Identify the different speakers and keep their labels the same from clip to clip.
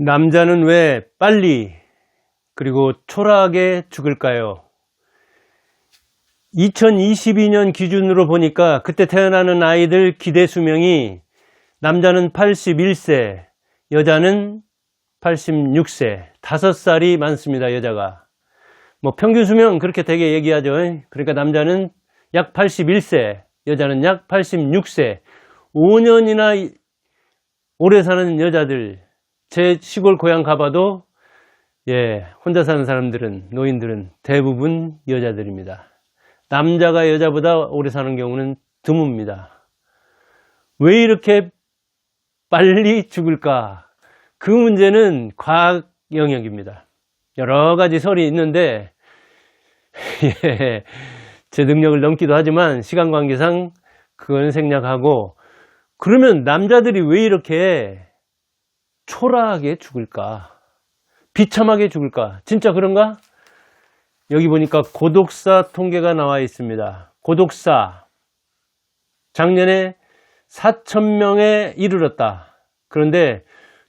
Speaker 1: 남자는 왜 빨리 그리고 초라하게 죽을까요? 2022년 기준으로 보니까 그때 태어나는 아이들 기대 수명이 남자는 81세, 여자는 86세, 5살이 많습니다. 여자가. 뭐 평균 수명 그렇게 되게 얘기하죠. 그러니까 남자는 약 81세, 여자는 약 86세, 5년이나 오래 사는 여자들, 제 시골 고향 가봐도 혼자 사는 사람들은, 노인들은 대부분 여자들입니다. 남자가 여자보다 오래 사는 경우는 드뭅니다. 왜 이렇게 빨리 죽을까? 그 문제는 과학 영역입니다. 여러 가지 설이 있는데 제 능력을 넘기도 하지만 시간 관계상 그건 생략하고, 그러면 남자들이 왜 이렇게 초라하게 죽을까? 비참하게 죽을까? 진짜 그런가? 여기 보니까 고독사 통계가 나와 있습니다. 고독사 작년에 4,000명에 이르렀다. 그런데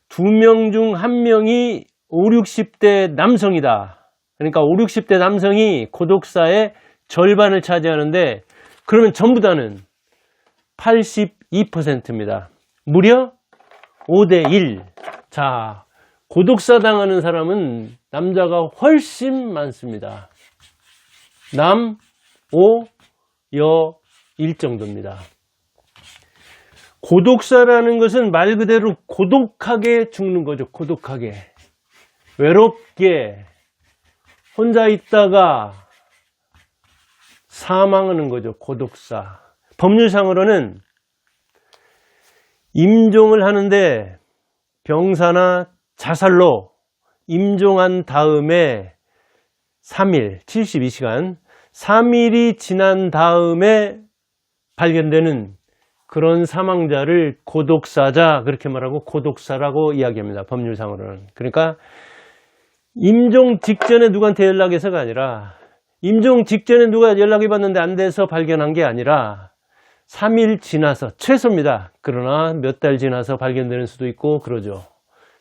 Speaker 1: 2명 중 1명이 5, 60대 남성이다. 그러니까 5, 60대 남성이 고독사의 절반을 차지하는데, 그러면 전부 다는 82%입니다. 무려 5대 1. 자, 고독사 당하는 사람은 남자가 훨씬 많습니다. 남 5, 여 1 정도입니다. 고독사라는 것은 말 그대로 고독하게 죽는 거죠. 고독하게. 외롭게 혼자 있다가 사망하는 거죠. 고독사. 법률상으로는 임종을 하는데 병사나 자살로 임종한 다음에 3일, 72시간, 3일이 지난 다음에 발견되는 그런 사망자를 고독사자, 그렇게 말하고 고독사라고 이야기합니다. 법률상으로는. 그러니까 임종 직전에 누구한테 연락해서가 아니라, 임종 직전에 누가 연락이 받는데 안 돼서 발견한 게 아니라 3일 지나서, 최소입니다. 그러나 몇 달 지나서 발견되는 수도 있고 그러죠.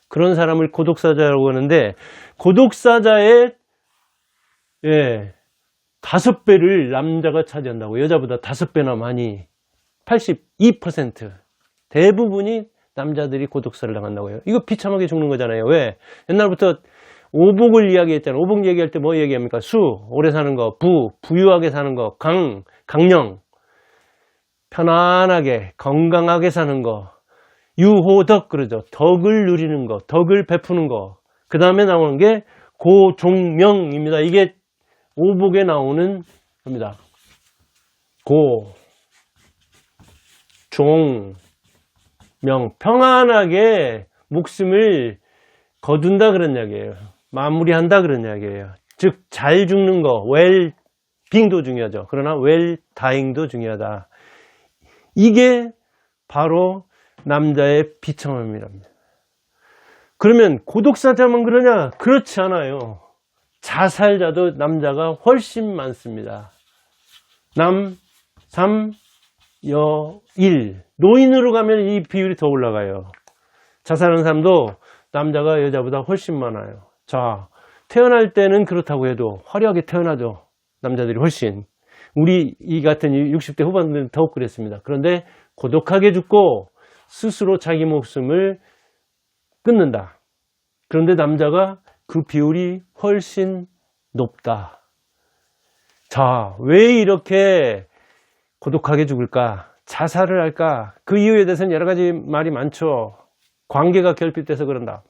Speaker 1: 그런 사람을 고독사자라고 하는데, 고독사자의 5배를 남자가 차지한다고. 여자보다 5배나 많이. 82%. 대부분이 남자들이 고독사를 당한다고요. 이거 비참하게 죽는 거잖아요. 왜? 옛날부터 오복을 이야기했잖아요. 오복 얘기할 때 뭐 얘기합니까? 수, 오래 사는 거, 부유하게 사는 거, 강령, 편안하게, 건강하게 사는 거, 유호덕 그러죠. 덕을 누리는 거, 덕을 베푸는 거. 그 다음에 나오는 게 고종명입니다. 이게 오복에 나오는 겁니다. 고, 종, 명. 평안하게 목숨을 거둔다 그런 이야기예요. 마무리한다 그런 이야기예요. 즉, 잘 죽는 거, 웰빙도 중요하죠. 그러나 웰다잉도 중요하다. 이게 바로 남자의 비참함이랍니다. 그러면 고독사자만 그러냐? 그렇지 않아요. 자살자도 남자가 훨씬 많습니다. 남 3, 여 1. 노인으로 가면 이 비율이 더 올라가요. 자살하는 사람도 남자가 여자보다 훨씬 많아요. 자, 태어날 때는 그렇다고 해도 화려하게 태어나죠. 남자들이 훨씬. 우리 이 같은 60대 후반들은 더욱 그랬습니다. 그런데 고독하게 죽고 스스로 자기 목숨을 끊는다. 그런데 남자가 그 비율이 훨씬 높다. 자, 왜 이렇게 고독하게 죽을까? 자살을 할까? 그 이유에 대해서는 여러 가지 말이 많죠. 관계가 결핍돼서 그런다.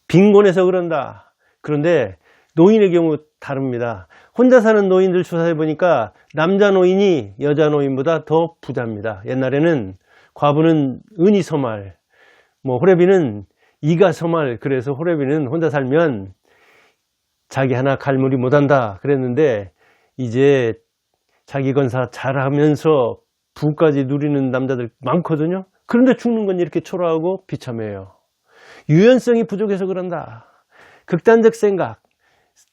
Speaker 1: 빈곤해서 그런다. 그런데 노인의 경우 다릅니다. 혼자 사는 노인들 조사해 보니까 남자 노인이 여자 노인보다 더 부자입니다. 옛날에는 과부는 은이 서말, 호래비는 이가 서말, 그래서 호래비는 혼자 살면 자기 하나 갈무리 못한다 그랬는데, 이제 자기 건사 잘하면서 부까지 누리는 남자들 많거든요. 그런데 죽는 건 이렇게 초라하고 비참해요. 유연성이 부족해서 그런다. 극단적 생각,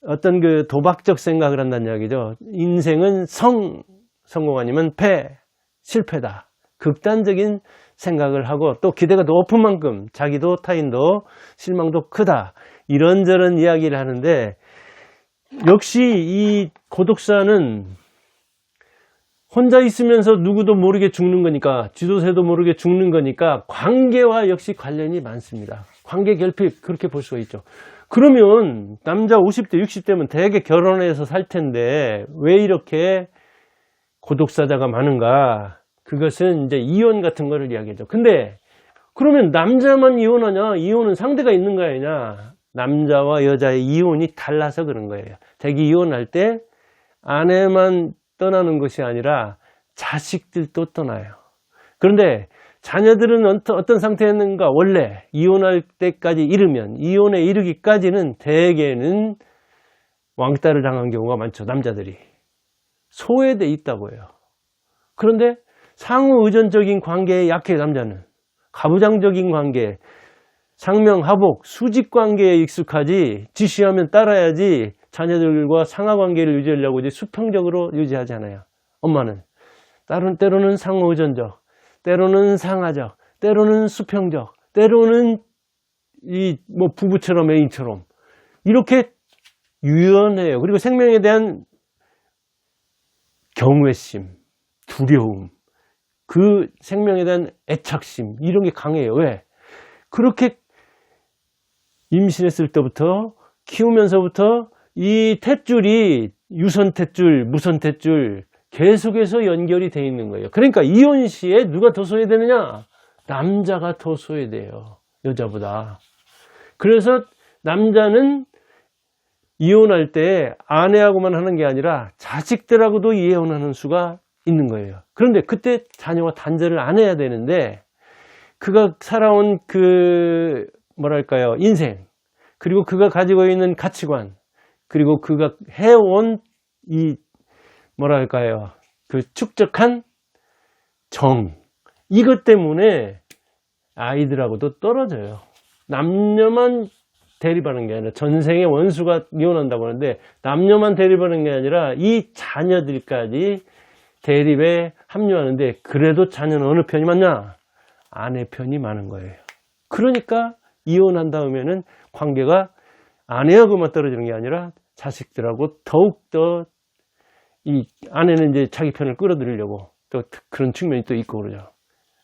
Speaker 1: 어떤 그 도박적 생각을 한다는 이야기죠. 인생은 성공 아니면 패, 실패다. 극단적인 생각을 하고 또 기대가 높은 만큼 자기도 타인도 실망도 크다. 이런저런 이야기를 하는데 역시 이 고독사는 혼자 있으면서 누구도 모르게 죽는 거니까 쥐도새도 모르게 죽는 거니까 관계와 역시 관련이 많습니다. 관계 결핍 그렇게 볼 수가 있죠. 그러면 남자 50대 60대면 대개 결혼해서 살 텐데 왜 이렇게 고독사자가 많은가? 그것은 이제 이혼 같은 거를 이야기하죠. 근데 그러면 남자만 이혼하냐? 이혼은 상대가 있는 거 아니냐? 남자와 여자의 이혼이 달라서 그런 거예요. 대개 이혼할 때 아내만 떠나는 것이 아니라 자식들도 떠나요. 그런데 자녀들은 어떤 상태였는가? 원래 이혼할 때까지 이르면 이혼에 이르기까지는 대개는 왕따를 당한 경우가 많죠. 남자들이 소외돼 있다고 해요. 그런데 상호 의존적인 관계에 약해. 남자는 가부장적인 관계, 상명하복, 수직관계에 익숙하지 지시하면 따라야지 자녀들과 상하관계를 유지하려고 이제 수평적으로 유지하지 않아요. 엄마는 때로는 상호의존적, 때로는 상하적, 때로는 수평적, 때로는 뭐 부부처럼 애인처럼 이렇게 유연해요. 그리고 생명에 대한 경외심, 두려움, 그 생명에 대한 애착심 이런 게 강해요. 왜? 그렇게 임신했을 때부터 키우면서부터 이 탯줄이 유선 탯줄, 무선 탯줄 계속해서 연결이 돼 있는 거예요. 그러니까 이혼 시에 누가 더 소외되느냐? 남자가 더 소외돼요. 여자보다. 그래서 남자는 이혼할 때 아내하고만 하는 게 아니라 자식들하고도 이혼하는 수가 있는 거예요. 그런데 그때 자녀와 단절을 안 해야 되는데 그가 살아온 그 뭐랄까요 인생 그리고 그가 가지고 있는 가치관 그리고 그가 해온 이 뭐랄까요 그 축적한 정 이것 때문에 아이들하고도 떨어져요. 남녀만 대립하는 게 아니라 전생의 원수가 이혼한다고 하는데 남녀만 대립하는 게 아니라 이 자녀들까지 대립에 합류하는데 그래도 자녀는 어느 편이 맞냐? 아내 편이 많은 거예요. 그러니까 이혼한 다음에는 관계가 아내하고만 떨어지는 게 아니라 자식들하고 더욱더 이 아내는 이제 자기 편을 끌어들이려고 또 그런 측면이 또 있고 그러죠.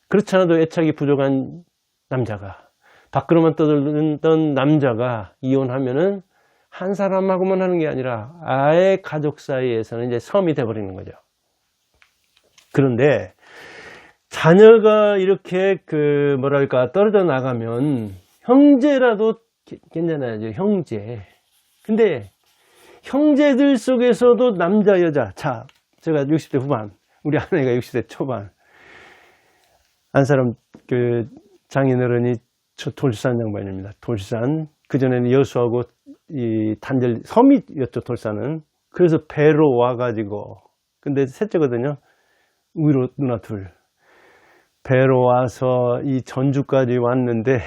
Speaker 1: 그렇지 않아도 애착이 부족한 남자가 밖으로만 떠들던 남자가 이혼하면은 한 사람하고만 하는 게 아니라 아예 가족 사이에서는 이제 섬이 돼버리는 거죠. 그런데 자녀가 이렇게 그 뭐랄까 떨어져 나가면 형제라도 괜찮아요. 형제. 근데 형제들 속에서도 남자 여자 자 제가 60대 후반 우리 아내가 60대 초반 한 사람 그 장인어른이 돌산 양반입니다. 돌산 그전에는 여수하고 이 단절 섬이었죠. 돌산은 그래서 배로 와가지고 근데 셋째거든요. 위로 누나 둘 배로 와서 이 전주까지 왔는데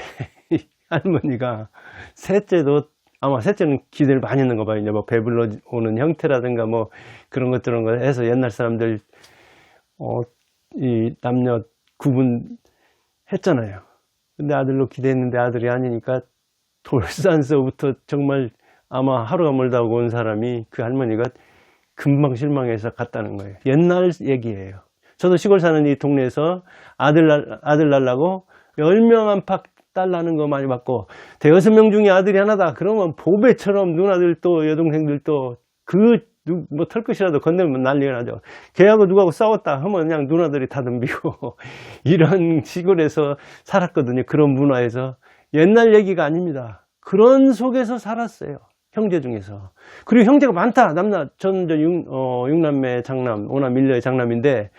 Speaker 1: 할머니가 셋째도 아마 셋째는 기대를 많이 했는 거 봐요. 이제 뭐 배불러 오는 형태라든가 뭐 그런 것들은 해서 옛날 사람들 이 남녀 구분했잖아요. 근데 아들로 기대했는데 아들이 아니니까 돌산서부터 정말 아마 하루가 멀다 고 온 사람이 그 할머니가 금방 실망해서 갔다는 거예요. 옛날 얘기예요. 저도 시골 사는 이 동네에서 아들 낳으려고 10명 안팎 딸 낳는 거 많이 봤고 대여섯 명 중에 아들이 하나다 그러면 보배처럼 누나들도 여동생들도 뭐 털끝이라도 건네면 난리가 나죠. 걔하고 누구하고 싸웠다 하면 그냥 누나들이 다 덤비고 이런 시골에서 살았거든요. 그런 문화에서 옛날 얘기가 아닙니다. 그런 속에서 살았어요. 형제 중에서. 그리고 형제가 많다. 저는 6남매 장남, 5남 1녀의 장남인데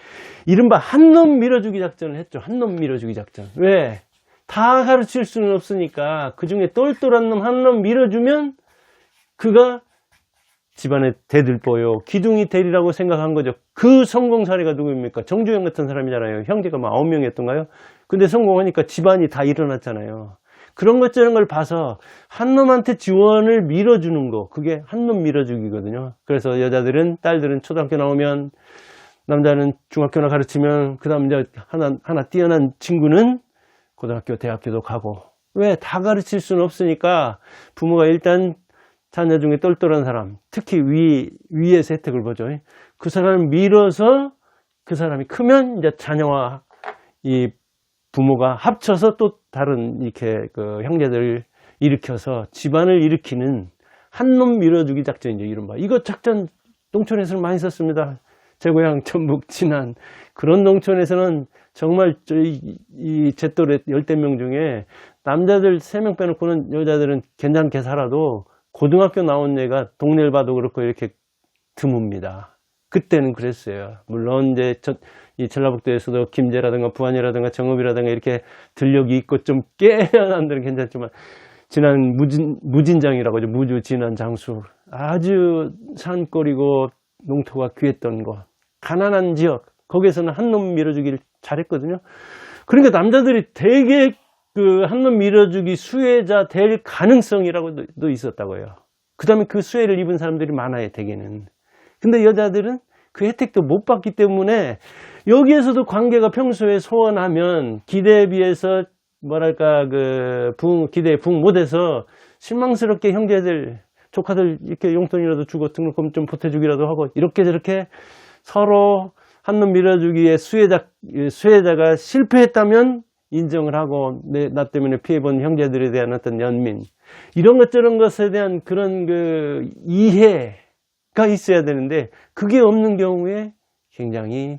Speaker 1: 이른바 한 놈 밀어주기 작전을 했죠. 한 놈 밀어주기 작전. 왜? 다 가르칠 수는 없으니까 그 중에 똘똘한 놈 한 놈 밀어주면 그가 집안에 대들보요 기둥이 되리라고 생각한 거죠. 그 성공 사례가 누구입니까? 정주영 같은 사람이잖아요. 형제가 막 9명이었던가요? 근데 성공하니까 집안이 다 일어났잖아요. 그런 것 저런 걸 봐서 한 놈한테 지원을 밀어주는 거 그게 한 놈 밀어주기거든요. 그래서 여자들은 딸들은 초등학교 나오면 남자는 중학교나 가르치면 그 다음 이제 하나 뛰어난 친구는 고등학교, 대학교도 가고. 왜? 다 가르칠 수는 없으니까 부모가 일단 자녀 중에 똘똘한 사람, 특히 위에서 혜택을 보죠. 그 사람을 밀어서 그 사람이 크면 이제 자녀와 이 부모가 합쳐서 또 다른 이렇게 그 형제들을 일으켜서 집안을 일으키는 한 놈 밀어주기 작전이죠. 이른바. 이거 작전 농촌에서는 많이 썼습니다. 제 고향 전북 진안 그런 농촌에서는 정말 제 또래 10명 중에 남자들 3명 빼놓고는 여자들은 괜찮게 살아도 고등학교 나온 애가 동네를 봐도 그렇고 이렇게 드뭅니다. 그때는 그랬어요. 물론 이제 이 전라북도에서도 김제라든가 부안이라든가 정읍이라든가 이렇게 들녘이 있고 좀 깨어난 사람들은 괜찮지만 진안 무진장이라고 하죠. 무주 진안 장수 아주 산골이고 농토가 귀했던 곳 가난한 지역 거기에서는 한 놈 밀어주기를 잘했거든요. 그러니까 남자들이 되게 그 한 놈 밀어주기 수혜자 될 가능성이라고도 있었다고 해요. 그 다음에 그 수혜를 입은 사람들이 많아요. 대개는. 근데 여자들은 그 혜택도 못 받기 때문에 여기에서도 관계가 평소에 소원하면 기대에 비해서 뭐랄까 그 기대에 부응 못해서 실망스럽게 형제들 조카들 이렇게 용돈이라도 주고 등록금 좀 보태주기라도 하고 이렇게 저렇게 서로 한 놈 밀어주기에 수혜자가 실패했다면 인정을 하고 나 때문에 피해본 형제들에 대한 어떤 연민 이런 것 저런 것에 대한 그런 그 이해가 있어야 되는데 그게 없는 경우에 굉장히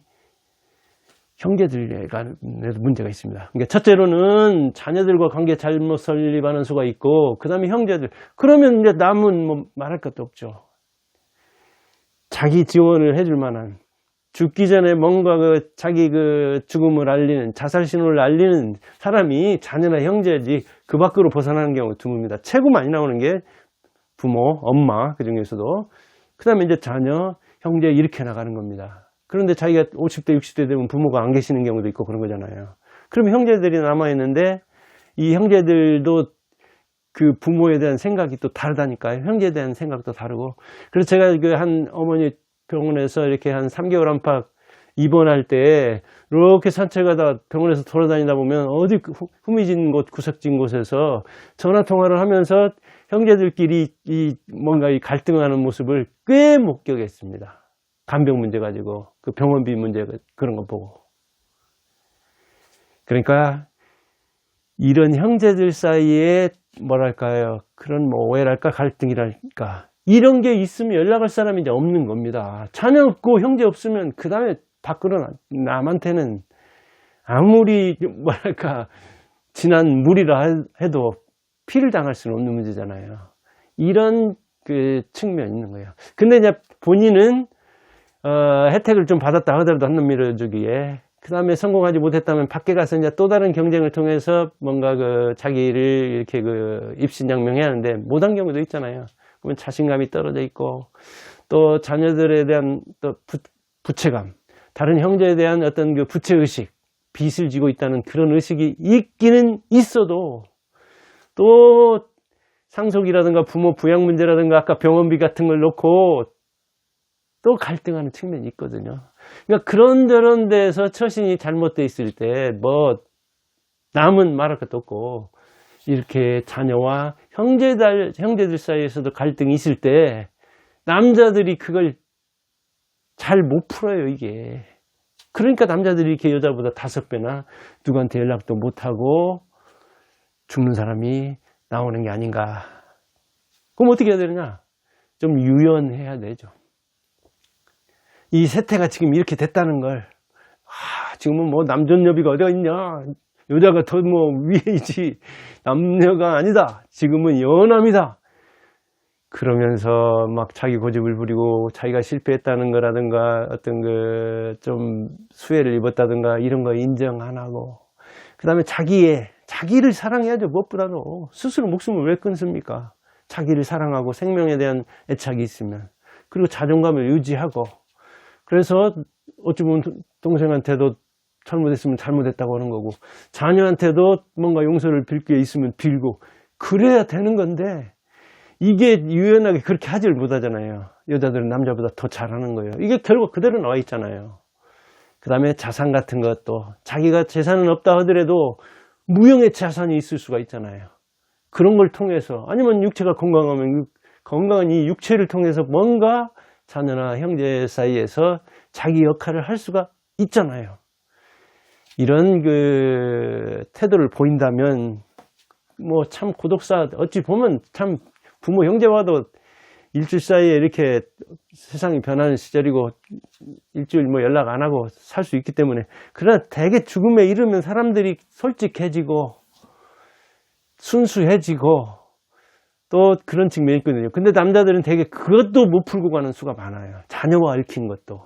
Speaker 1: 형제들에 관해서 문제가 있습니다. 그러니까 첫째로는 자녀들과 관계 잘못 설립하는 수가 있고 그 다음에 형제들 그러면 이제 남은 뭐 말할 것도 없죠. 자기 지원을 해줄 만한 죽기 전에 뭔가 자기 죽음을 알리는 자살 신호를 알리는 사람이 자녀나 형제지 그 밖으로 벗어나는 경우가 드뭅니다. 최고 많이 나오는 게 부모, 엄마 그 중에서도 그 다음에 이제 자녀, 형제 이렇게 나가는 겁니다. 그런데 자기가 50대, 60대 되면 부모가 안 계시는 경우도 있고 그런 거잖아요. 그러면 형제들이 남아있는데 이 형제들도 그 부모에 대한 생각이 또 다르다니까요. 형제에 대한 생각도 다르고. 그래서 제가 한 어머니 병원에서 이렇게 한 3개월 안팎 입원할 때 이렇게 산책하다 병원에서 돌아다니다 보면 어디 후미진 곳, 구석진 곳에서 전화 통화를 하면서 형제들끼리 뭔가 갈등하는 모습을 꽤 목격했습니다. 간병 문제 가지고 그 병원비 문제 그런 거 보고. 그러니까 이런 형제들 사이에 뭐랄까요 그런 뭐 오해랄까 갈등이랄까 이런 게 있으면 연락할 사람이 이제 없는 겁니다. 자녀 없고 형제 없으면 그 다음에 밖으로 남한테는 아무리 뭐랄까 진한 물이라 해도 피를 당할 수는 없는 문제잖아요. 이런 그 측면이 있는 거예요. 근데 이제 본인은 혜택을 좀 받았다 하더라도 한 놈 밀어주기에 그 다음에 성공하지 못했다면 밖에 가서 이제 또 다른 경쟁을 통해서 뭔가 자기를 이렇게 입신양명해야 하는데 못한 경우도 있잖아요. 그러면 자신감이 떨어져 있고 또 자녀들에 대한 또 부채감, 다른 형제에 대한 어떤 부채의식, 빚을 지고 있다는 그런 의식이 있기는 있어도 또 상속이라든가 부모 부양 문제라든가 아까 병원비 같은 걸 놓고 또 갈등하는 측면이 있거든요. 그러니까 그런저런 데서 처신이 잘못되어 있을 때 뭐 남은 말할 것도 없고 이렇게 자녀와 형제들 사이에서도 갈등이 있을 때 남자들이 그걸 잘 못 풀어요, 이게. 그러니까 남자들이 이렇게 여자보다 5배나 누구한테 연락도 못하고 죽는 사람이 나오는 게 아닌가. 그럼 어떻게 해야 되느냐? 좀 유연해야 되죠. 이 세태가 지금 이렇게 됐다는 걸, 지금은 뭐 남존여비가 어디가 있냐? 여자가 더 뭐 위에이지 남녀가 아니다. 지금은 연함이다. 그러면서 막 자기 고집을 부리고 자기가 실패했다는 거라든가 어떤 좀 수혜를 입었다든가 이런 거 인정 안 하고 그 다음에 자기를 사랑해야죠. 무엇보다도 스스로 목숨을 왜 끊습니까? 자기를 사랑하고 생명에 대한 애착이 있으면 그리고 자존감을 유지하고 그래서 어찌 보면 동생한테도 잘못했으면 잘못했다고 하는 거고 자녀한테도 뭔가 용서를 빌 게 있으면 빌고 그래야 되는 건데 이게 유연하게 그렇게 하지를 못하잖아요. 여자들은 남자보다 더 잘하는 거예요. 이게 결국 그대로 나와 있잖아요. 그 다음에 자산 같은 것도 자기가 재산은 없다 하더라도 무형의 자산이 있을 수가 있잖아요. 그런 걸 통해서 아니면 육체가 건강하면 건강한 이 육체를 통해서 뭔가 자녀나 형제 사이에서 자기 역할을 할 수가 있잖아요. 이런 그 태도를 보인다면 뭐 참 고독사 어찌 보면 참 부모 형제와도 일주일 사이에 이렇게 세상이 변하는 시절이고 일주일 뭐 연락 안 하고 살 수 있기 때문에 그러나 대개 죽음에 이르면 사람들이 솔직해지고 순수해지고 또 그런 측면이 있거든요. 근데 남자들은 대개 그것도 못 풀고 가는 수가 많아요. 자녀와 얽힌 것도.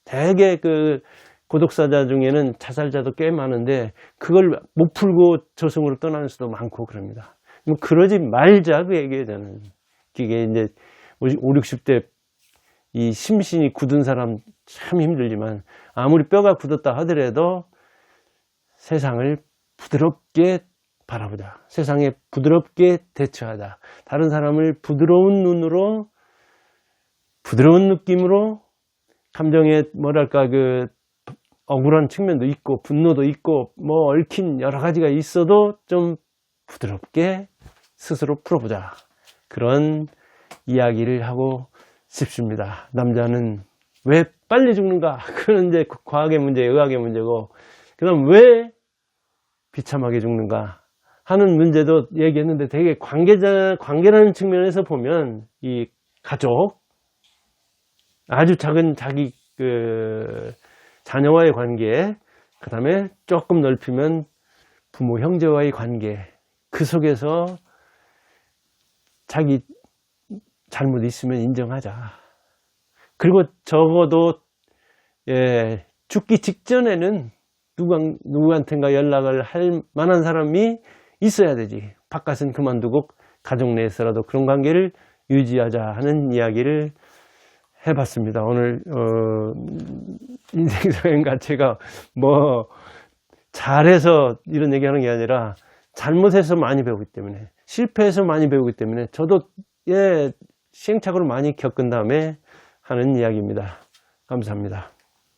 Speaker 1: 대개 그 고독사자 중에는 자살자도 꽤 많은데 그걸 못 풀고 저승으로 떠나는 수도 많고 그럽니다. 뭐 그러지 말자 그 얘기예요. 저는 이게 이제 5, 60대 이 심신이 굳은 사람 참 힘들지만 아무리 뼈가 굳었다 하더라도 세상을 부드럽게 바라보자. 세상에 부드럽게 대처하자. 다른 사람을 부드러운 눈으로 부드러운 느낌으로 감정에 뭐랄까 그 억울한 측면도 있고 분노도 있고 뭐 얽힌 여러 가지가 있어도 좀 부드럽게 스스로 풀어보자. 그런 이야기를 하고 싶습니다. 남자는 왜 빨리 죽는가? 그건 이제 과학의 문제, 의학의 문제고 그다음 왜 비참하게 죽는가 하는 문제도 얘기했는데 되게 관계라는 측면에서 보면 이 가족 아주 작은 자기 그 자녀와의 관계, 그 다음에 조금 넓히면 부모 형제와의 관계, 그 속에서 자기 잘못 있으면 인정하자. 그리고 적어도 죽기 직전에는 누구한텐가 연락을 할 만한 사람이 있어야 되지. 바깥은 그만두고 가족 내에서라도 그런 관계를 유지하자 하는 이야기를 해봤습니다. 오늘 인생여행 가치가 뭐 잘해서 이런 얘기하는 게 아니라 잘못해서 많이 배우기 때문에 실패해서 많이 배우기 때문에 저도 시행착오를 많이 겪은 다음에 하는 이야기입니다. 감사합니다.